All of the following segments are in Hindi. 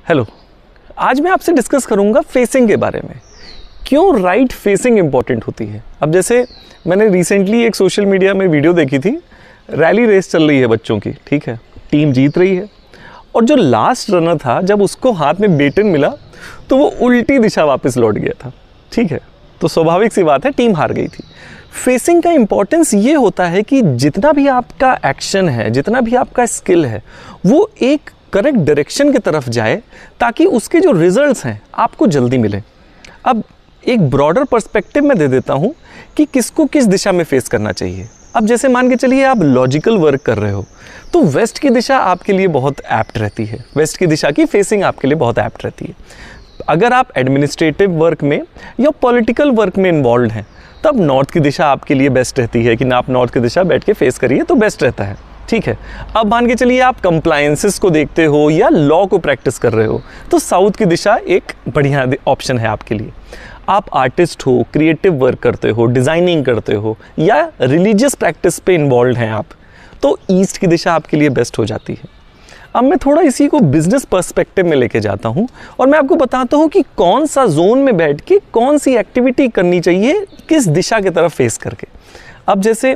हेलो, आज मैं आपसे डिस्कस करूंगा फेसिंग के बारे में। क्यों राइट फेसिंग इंपॉर्टेंट होती है। अब जैसे मैंने रिसेंटली एक सोशल मीडिया में वीडियो देखी थी, रैली रेस चल रही है बच्चों की, ठीक है, टीम जीत रही है और जो लास्ट रनर था जब उसको हाथ में बेटन मिला तो वो उल्टी दिशा वापस लौट गया था, ठीक है। तो स्वाभाविक सी बात है, टीम हार गई थी। फेसिंग का इंपॉर्टेंस ये होता है कि जितना भी आपका एक्शन है, जितना भी आपका स्किल है, वो एक करेक्ट डायरेक्शन की तरफ जाए ताकि उसके जो रिजल्ट्स हैं आपको जल्दी मिले। अब एक ब्रॉडर पर्सपेक्टिव में दे देता हूँ कि किसको किस दिशा में फेस करना चाहिए। अब जैसे मान के चलिए आप लॉजिकल वर्क कर रहे हो तो वेस्ट की दिशा आपके लिए बहुत एप्ट रहती है, वेस्ट की दिशा की फेसिंग आपके लिए बहुत एप्ट रहती है। अगर आप एडमिनिस्ट्रेटिव वर्क में या पॉलिटिकल वर्क में इन्वॉल्व हैं तब नॉर्थ की दिशा आपके लिए बेस्ट रहती है कि ना आप नॉर्थ की दिशा बैठ के फेस करिए तो बेस्ट रहता है, ठीक है। अब मान के चलिए आप कंप्लायंसेस को देखते हो या लॉ को प्रैक्टिस कर रहे हो तो साउथ की दिशा एक बढ़िया ऑप्शन है आपके लिए। आप आर्टिस्ट हो, क्रिएटिव वर्क करते हो, डिज़ाइनिंग करते हो या रिलीजियस प्रैक्टिस पे इन्वॉल्व हैं आप, तो ईस्ट की दिशा आपके लिए बेस्ट हो जाती है। अब मैं थोड़ा इसी को बिजनेस पर्सपेक्टिव में लेके जाता हूँ और मैं आपको बताता हूँ कि कौन सा जोन में बैठ के कौन सी एक्टिविटी करनी चाहिए किस दिशा की तरफ फेस करके। अब जैसे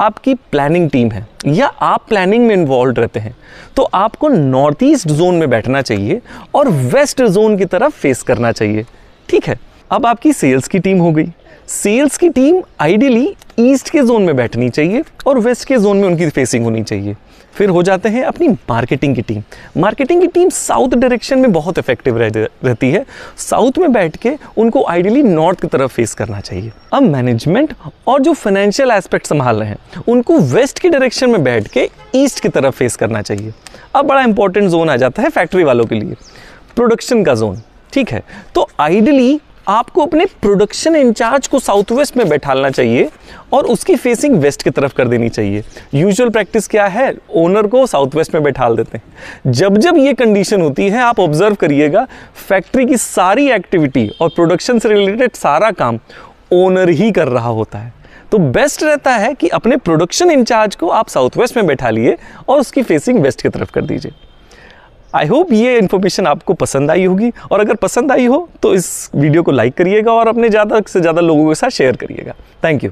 आपकी प्लानिंग टीम है या आप प्लानिंग में इन्वॉल्व रहते हैं तो आपको नॉर्थ ईस्ट जोन में बैठना चाहिए और वेस्ट जोन की तरफ फेस करना चाहिए, ठीक है। अब आपकी सेल्स की टीम हो गई, सेल्स की टीम आइडियली ईस्ट के जोन में बैठनी चाहिए और वेस्ट के जोन में उनकी फेसिंग होनी चाहिए। फिर हो जाते हैं अपनी मार्केटिंग की टीम। मार्केटिंग की टीम साउथ डायरेक्शन में बहुत इफेक्टिव रहती है, साउथ में बैठ के उनको आइडियली नॉर्थ की तरफ फेस करना चाहिए। अब मैनेजमेंट और जो फाइनेंशियल एस्पेक्ट संभाल रहे हैं उनको वेस्ट की डायरेक्शन में बैठ के ईस्ट की तरफ फेस करना चाहिए। अब बड़ा इंपॉर्टेंट जोन आ जाता है फैक्ट्री वालों के लिए, प्रोडक्शन का जोन, ठीक है। तो आइडियली आपको अपने प्रोडक्शन इंचार्ज को साउथ वेस्ट में बैठालना चाहिए और उसकी फेसिंग वेस्ट की तरफ कर देनी चाहिए। यूजुअल प्रैक्टिस क्या है, ओनर को साउथ वेस्ट में बैठाल देते हैं। जब जब ये कंडीशन होती है आप ऑब्जर्व करिएगा, फैक्ट्री की सारी एक्टिविटी और प्रोडक्शन से रिलेटेड सारा काम ओनर ही कर रहा होता है। तो बेस्ट रहता है कि अपने प्रोडक्शन इंचार्ज को आप साउथ वेस्ट में बैठा लिए और उसकी फेसिंग वेस्ट की तरफ कर दीजिए। आई होप ये इन्फॉर्मेशन आपको पसंद आई होगी और अगर पसंद आई हो तो इस वीडियो को लाइक करिएगा और अपने ज़्यादा से ज़्यादा लोगों के साथ शेयर करिएगा। Thank you.